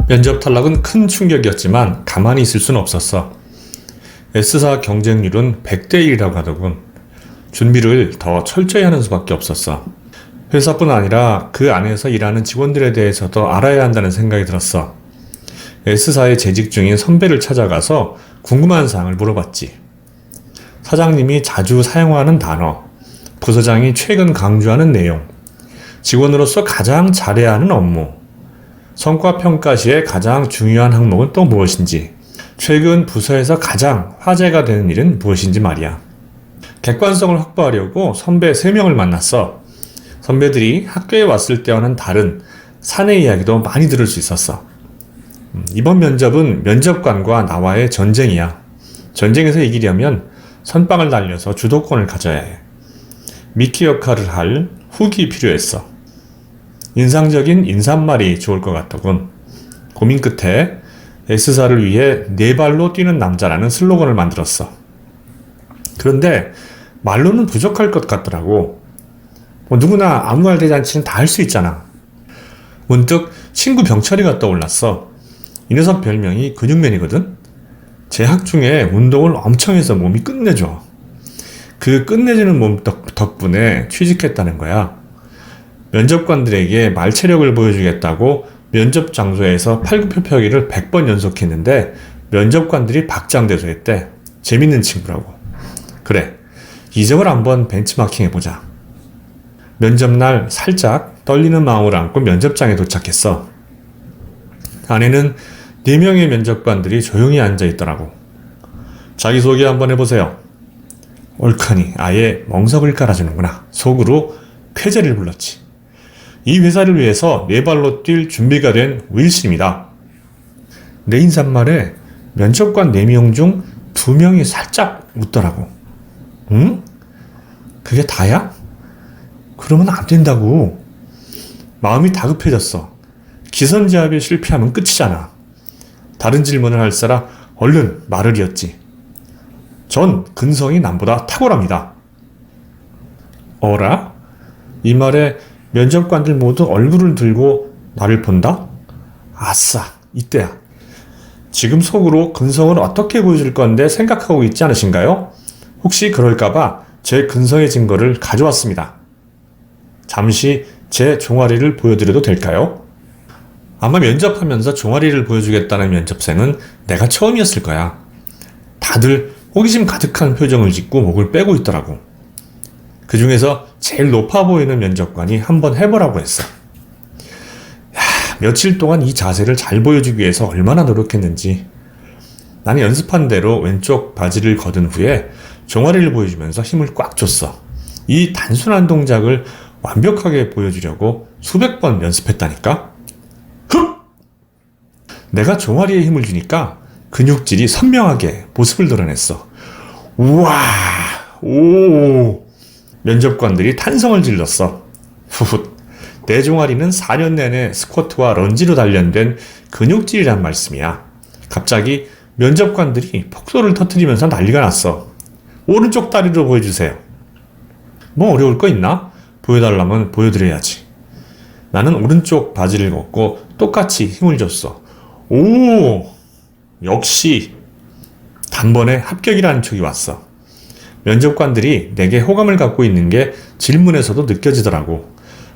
면접 탈락은 큰 충격이었지만 가만히 있을 수는 없었어. S사 경쟁률은 100대 1이라고 하더군. 준비를 더 철저히 하는 수밖에 없었어. 회사뿐 아니라 그 안에서 일하는 직원들에 대해서도 알아야 한다는 생각이 들었어. S사에 재직 중인 선배를 찾아가서 궁금한 사항을 물어봤지. 사장님이 자주 사용하는 단어, 부서장이 최근 강조하는 내용, 직원으로서 가장 잘해야 하는 업무, 성과평가 시에 가장 중요한 항목은 또 무엇인지, 최근 부서에서 가장 화제가 되는 일은 무엇인지 말이야. 객관성을 확보하려고 선배 3명을 만났어. 선배들이 학교에 왔을 때와는 다른 사내 이야기도 많이 들을 수 있었어. 이번 면접은 면접관과 나와의 전쟁이야. 전쟁에서 이기려면 선빵을 날려서 주도권을 가져야 해. 미끼 역할을 할 훅이 필요했어. 인상적인 인사말이 좋을 것 같더군. 고민 끝에 S사를 위해 4발로 뛰는 남자라는 슬로건을 만들었어. 그런데 말로는 부족할 것 같더라고. 누구나 아무 말 대잔치는 다 할 수 있잖아. 문득 친구 병철이가 떠올랐어. 이 녀석 별명이 근육맨이거든. 재학 중에 운동을 엄청 해서 몸이 끝내줘. 그 끝내주는 몸 덕분에 취직했다는 거야. 면접관들에게 말체력을 보여주겠다고 면접 장소에서 팔굽혀펴기를 100번 연속했는데 면접관들이 박장대소했대. 재밌는 친구라고. 그래, 이 점을 한번 벤치마킹 해보자. 면접날 살짝 떨리는 마음을 안고 면접장에 도착했어. 안에는 4명의 면접관들이 조용히 앉아있더라고. 자기소개 한번 해보세요. 옳거니 아예 멍석을 깔아주는구나. 속으로 쾌재를 불렀지. 이 회사를 위해서 4발로 뛸 준비가 된 윌슨입니다. 내 인사말에 면접관 4명 중 2명이 살짝 웃더라고. 응? 그게 다야? 그러면 안 된다고. 마음이 다급해졌어. 기선제압에 실패하면 끝이잖아. 다른 질문을 할 사람 얼른 말을 이었지. 전 근성이 남보다 탁월합니다. 어라? 이 말에 면접관들 모두 얼굴을 들고 나를 본다? 아싸, 이때야. 지금 속으로 근성을 어떻게 보여줄 건데 생각하고 있지 않으신가요? 혹시 그럴까봐 제 근성의 증거를 가져왔습니다. 잠시 제 종아리를 보여드려도 될까요? 아마 면접하면서 종아리를 보여주겠다는 면접생은 내가 처음이었을 거야. 다들 호기심 가득한 표정을 짓고 목을 빼고 있더라고. 그 중에서 제일 높아 보이는 면접관이 한번 해보라고 했어. 며칠 동안 이 자세를 잘 보여주기 위해서 얼마나 노력했는지. 나는 연습한 대로 왼쪽 바지를 걷은 후에 종아리를 보여주면서 힘을 꽉 줬어. 이 단순한 동작을 완벽하게 보여주려고 수백 번 연습했다니까? 흡! 내가 종아리에 힘을 주니까 근육질이 선명하게 모습을 드러냈어. 우와! 오! 면접관들이 탄성을 질렀어. 후훗. 내 종아리는 4년 내내 스쿼트와 런지로 단련된 근육질이란 말씀이야. 갑자기 면접관들이 폭소를 터뜨리면서 난리가 났어. 오른쪽 다리로 보여주세요. 뭐 어려울 거 있나? 보여달라면 보여드려야지. 나는 오른쪽 바지를 걷고 똑같이 힘을 줬어. 오! 역시 단번에 합격이라는 촉이 왔어. 면접관들이 내게 호감을 갖고 있는 게 질문에서도 느껴지더라고.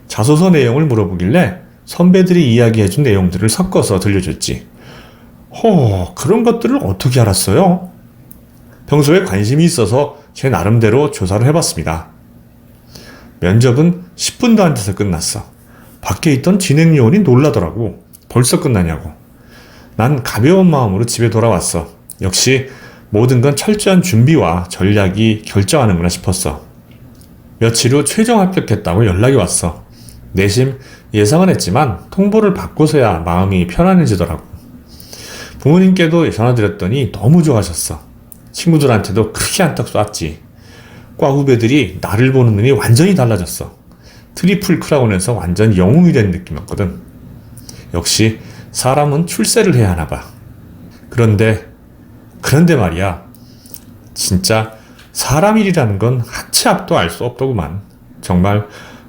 자소서 내용을 물어보길래 선배들이 이야기해준 내용들을 섞어서 들려줬지. 그런 것들을 어떻게 알았어요? 평소에 관심이 있어서 제 나름대로 조사를 해봤습니다. 면접은 10분도 안 돼서 끝났어. 밖에 있던 진행 요원이 놀라더라고. 벌써 끝나냐고. 난 가벼운 마음으로 집에 돌아왔어. 역시 모든 건 철저한 준비와 전략이 결정하는구나 싶었어. 며칠 후 최종 합격했다고 연락이 왔어. 내심 예상은 했지만 통보를 받고서야 마음이 편안해지더라고. 부모님께도 전화드렸더니 너무 좋아하셨어. 친구들한테도 크게 한턱 쐈지. 과 후배들이 나를 보는 눈이 완전히 달라졌어. 트리플 크라운에서 완전 영웅이 된 느낌이었거든. 역시 사람은 출세를 해야 하나 봐. 그런데 말이야. 진짜 사람 일이라는 건 하치 앞도 알 수 없더구만. 정말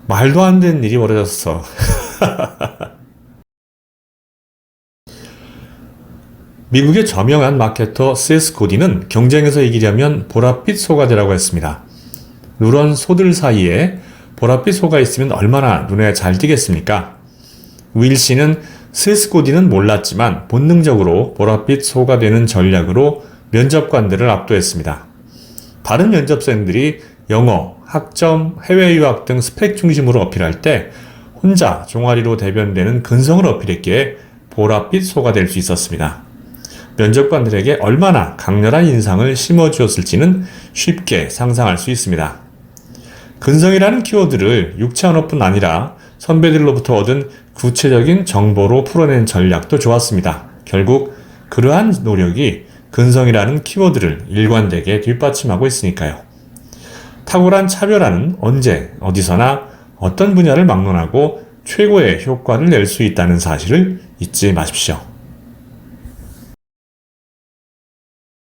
말도 안 되는 일이 벌어졌어. 미국의 저명한 마케터 세스 고디는 경쟁에서 이기려면 보랏빛 소가 되라고 했습니다. 누런 소들 사이에 보랏빛 소가 있으면 얼마나 눈에 잘 띄겠습니까? 윌 씨는 세스 고디는 몰랐지만 본능적으로 보랏빛 소가 되는 전략으로 면접관들을 압도했습니다. 다른 면접생들이 영어, 학점, 해외 유학 등 스펙 중심으로 어필할 때 혼자 종아리로 대변되는 근성을 어필했기에 보랏빛 소가 될 수 있었습니다. 면접관들에게 얼마나 강렬한 인상을 심어주었을지는 쉽게 상상할 수 있습니다. 근성이라는 키워드를 육체 언어뿐 아니라 선배들로부터 얻은 구체적인 정보로 풀어낸 전략도 좋았습니다. 결국 그러한 노력이 근성이라는 키워드를 일관되게 뒷받침하고 있으니까요. 탁월한 차별화는 언제, 어디서나 어떤 분야를 막론하고 최고의 효과를 낼 수 있다는 사실을 잊지 마십시오.